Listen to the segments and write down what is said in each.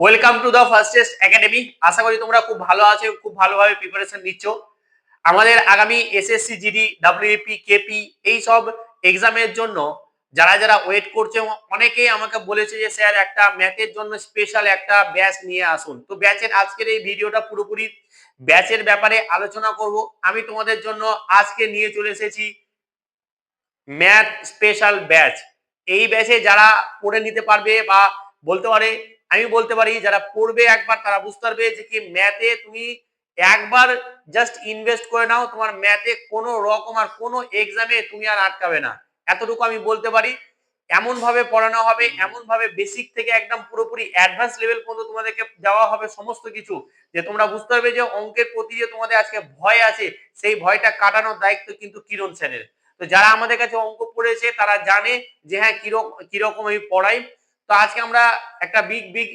Welcome to the fastest academy. আশা করি তোমরা খুব ভালো আছো, খুব ভালোভাবে প্রিপারেশন নিচ্ছ। আমাদের আগামী এসএসসি জিডি ডাব্লিউপি কেপি এই সব এক্সামের জন্য যারা যারা ওয়েট করছে, অনেকেই আমাকে বলেছে যে স্যার একটা ম্যাথের জন্য স্পেশাল একটা ব্যাচ নিয়ে আসুন। তো ব্যাচের আজকের এই ভিডিওটা পুরোপুরি ব্যাচের ব্যাপারে আলোচনা করব। আমি তোমাদের জন্য আজকে নিয়ে চলে এসেছি ম্যাথ স্পেশাল ব্যাচ। এই ব্যাচে যারা পড়ে নিতে পারবে বা বলতে পারে, আমি বলতে পারি যারা পড়বে একবার তারা বুঝতে পারবে যে কি ম্যাথে তুমি একবার জাস্ট ইনভেস্ট করে নাও, তোমার ম্যাথে কোনো রকম আর কোনো এক্সামে তুমি আর আটকাবে না, এতটুকু আমি বলতে পারি। এমন ভাবে পড়ানো হবে, এমন ভাবে বেসিক থেকে একদম পুরোপুরি অ্যাডভান্স লেভেল পর্যন্ত তোমাদেরকে দেওয়া হবে সমস্ত কিছু, যে তোমরা বুঝতে পারবে যে অঙ্কের প্রতি যে তোমাদের আজকে ভয় আছে, সেই ভয়টা কাটানোর দায়িত্ব কিন্তু কিরণ স্যারের। তো যারা আমাদের কাছে অঙ্ক পড়েছে তারা জানে যে হ্যাঁ কিরকম আমি পড়াই। তো আজকে আমরা একটা বিগ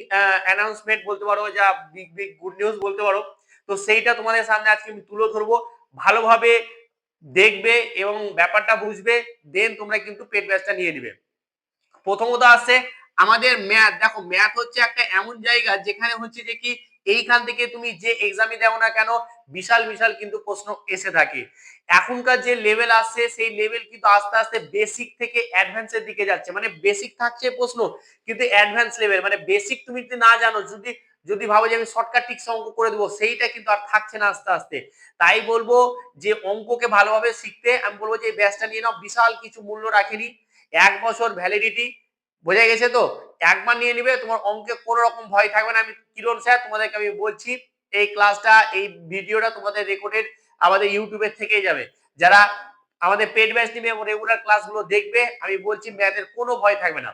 অ্যানাউন্সমেন্ট বলতে পারো, যা বিগ গুড নিউজ বলতে পারো। তো সেইটা তোমাদের সামনে আজকে আমি তুলে ধরবো, ভালোভাবে দেখবে এবং ব্যাপারটা বুঝবে, দেন তোমরা কিন্তু পেড ব্যাচটা নিয়ে নিবে। প্রথমত আসছে আমাদের ম্যাথ। দেখো, ম্যাথ হচ্ছে একটা এমন জায়গা যেখানে হচ্ছে যে কি এইখান থেকে তুমি যে এক্সামে দাও না কেন বিশাল বিশাল কিন্তু প্রশ্ন এসে থাকে। এখনকার যে লেভেল আসছে সেই লেভেল কিন্তু আস্তে আস্তে বেসিক থেকে অ্যাডভান্সের দিকে যাচ্ছে। মানে বেসিক থাকছে প্রশ্ন, কিন্তু অ্যাডভান্স লেভেল মানে বেসিক তুমি যদি না জানো, যদি যদি ভাবো যে আমি শর্টকাট টিক্স অঙ্ক করে দেবো, সেইটা কিন্তু আর থাকছে না আস্তে আস্তে। তাই বলবো যে অঙ্ককে ভালোভাবে শিখতে আমি বলবো যে এই ব্যাচটা নিয়ে নাও, বিশাল কিছু মূল্য রাখেনি, 1 বছর ভ্যালিডিটি। বোঝা গেছে তো? একবার নিয়ে নিবে, তোমার অঙ্কে কোনো রকম ভয় থাকবে না। আমি কিরণ স্যার তোমাদেরকে আমি বলছি, এই ক্লাসটা এই ভিডিওটা তোমাদের রেকর্ডেড আমাদের ইউটিউবের থেকেই যাবে। যারা আমাদের পেড ব্যাচ নিবে এবং রেগুলার ক্লাসগুলো দেখবে, আমি বলছি ম্যাথের কোনো ভয় থাকবে না।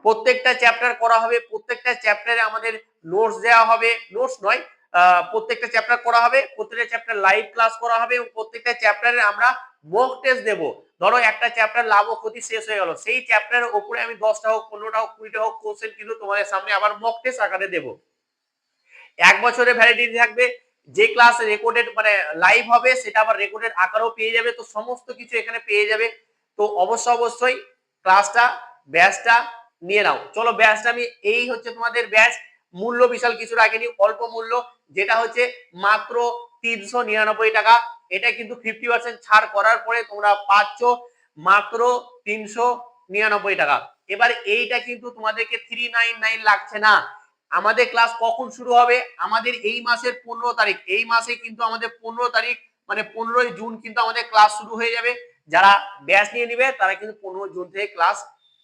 প্রত্যেকটা চ্যাপ্টার করা হবে, প্রত্যেকটা চ্যাপ্টারে আমাদের নোটস দেওয়া হবে, নোটস নয়, প্রত্যেকটা চ্যাপ্টার করা হবে, প্রত্যেকটা চ্যাপ্টার লাইভ ক্লাস করা হবে এবং প্রত্যেকটা চ্যাপ্টারে আমরা মক টেস্ট দেব। ধরো একটা চ্যাপ্টার লাভ ও ক্ষতি শেষ হয়ে গেল, সেই চ্যাপ্টারের উপরে আমি 10টা হোক, 15টা হোক, 20টা হোক কোশ্চেন কিন্তু তোমাদের সামনে আবার মক টেস্ট আকারে দেব। 1 বছরের ভ্যালিডিটি থাকবে। যে ক্লাস রেকর্ডেড মানে লাইভ হবে সেটা আবার রেকর্ডেড আকারেও পেয়ে যাবে। তো সমস্ত কিছু এখানে পেয়ে যাবে। তো অবশ্যই ক্লাসটা ব্যাচটা নিয়ে নাও। চলো ব্যাচটা আমি, এই হচ্ছে তোমাদের ব্যাচ। মূল্য বিশাল কিছু রাখেনি, অল্প মূল্য, যেটা হচ্ছে মাত্র 399 টাকা। এটা কিন্তু 50% ছাড় করার পরে তোমরা পাচ্ছ মাত্র 399 টাকা। এবার এইটা কিন্তু তোমাদেরকে 399 লাগছে না। আমাদের ক্লাস কখন শুরু হবে? আমাদের এই মাসের 15 তারিখ। এই মাসে কিন্তু আমাদের 15 তারিখ মানে 15ই জুন কিন্তু আমাদের ক্লাস শুরু হয়ে যাবে। যারা ব্যাচ নিয়ে নিবে তারা কিন্তু 15 জুন থেকে ক্লাস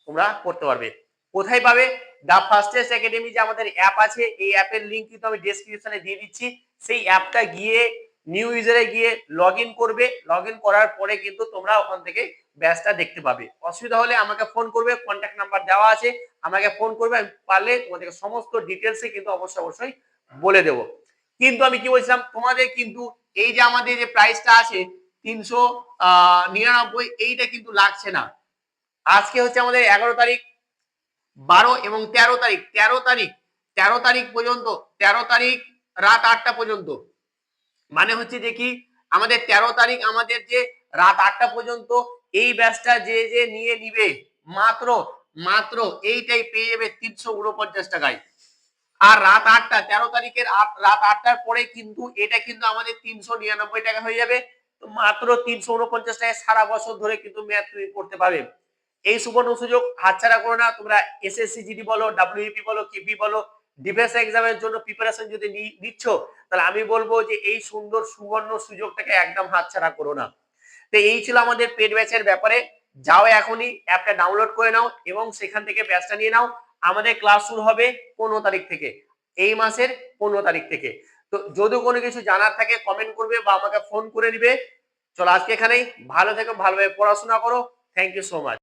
তোমরা করতে পারবে। কোথায় পাবে? দা ফার্স্টেস্ট একাডেমি যে আমাদের অ্যাপ আছে, এই অ্যাপের লিংক কিন্তু আমি ডেসক্রিপশনে দিয়ে দিচ্ছি। সেই অ্যাপটা গিয়ে নিউ ইউজারে গিয়ে লগইন করবে। লগইন করার পরে কিন্তু তোমরা ওখান থেকে ব্যাচটা দেখতে পাবে। অসুবিধা হলে আমাকে ফোন করবে, কন্ট্যাক্ট নাম্বার দেওয়া আছে, আমাকে ফোন করবে, আমি পারলে তোমাদেরকে সমস্ত ডিটেলসে কিন্তু অবশ্যই বলে দেব। কিন্তু আমি কি বলছিলাম, তোমাদের কিন্তু এই যে আমাদের যে প্রাইসটা আছে 399, এইটা কিন্তু লাগছে না। আজকে হচ্ছে আমাদের 11 তারিখ, 12 এবং 13 তারিখ। 13 তারিখ পর্যন্ত, 13 তারিখ রাত 8টা পর্যন্ত। মানে হচ্ছে যে কি আমাদের 13 তারিখ আমাদের যে রাত 8টা পর্যন্ত এই ব্যাচটা যে যে নিয়ে নিবে মাত্র মাত্র এইটাই পেয়ে যাবে 349 টাকায়। আর রাত 8টা, 13 তারিখের রাত 8টার পরে কিন্তু এটা কিন্তু আমাদের 399 টাকা হয়ে যাবে। তো মাত্র 349 টাকায় সারা বছর ধরে কিন্তু ম্যাথ তুমি করতে পারবে। এই সুবর্ণ সুযোগ হাতছাড়া করো না। তোমরা এসএসসি জিডি বলো, ডাব্লিউপি বলো, কেপি বলো, ডিফেন্স এক্সামের জন্য প্রিপারেশন যদি নিচ্ছ, তাহলে আমি বলবো যে এই সুন্দর সুবর্ণ সুযোগটাকে একদম হাতছাড়া করো না। তো এই ছিল আমাদের পেড ব্যাচের ব্যাপারে। যাও এখনই অ্যাপটা ডাউনলোড করে নাও এবং সেখান থেকে ব্যাচটা নিয়ে নাও। আমাদের ক্লাস শুরু হবে 15 তারিখ থেকে, এই মাসের 15 তারিখ থেকে। তো যদি কোনো কিছু জানার থাকে কমেন্ট করবে বা আমাকে ফোন করে নিবে। চলো আজকে এখানেই, ভালো থেকো, ভালোভাবে পড়াশোনা করো। Thank you so much.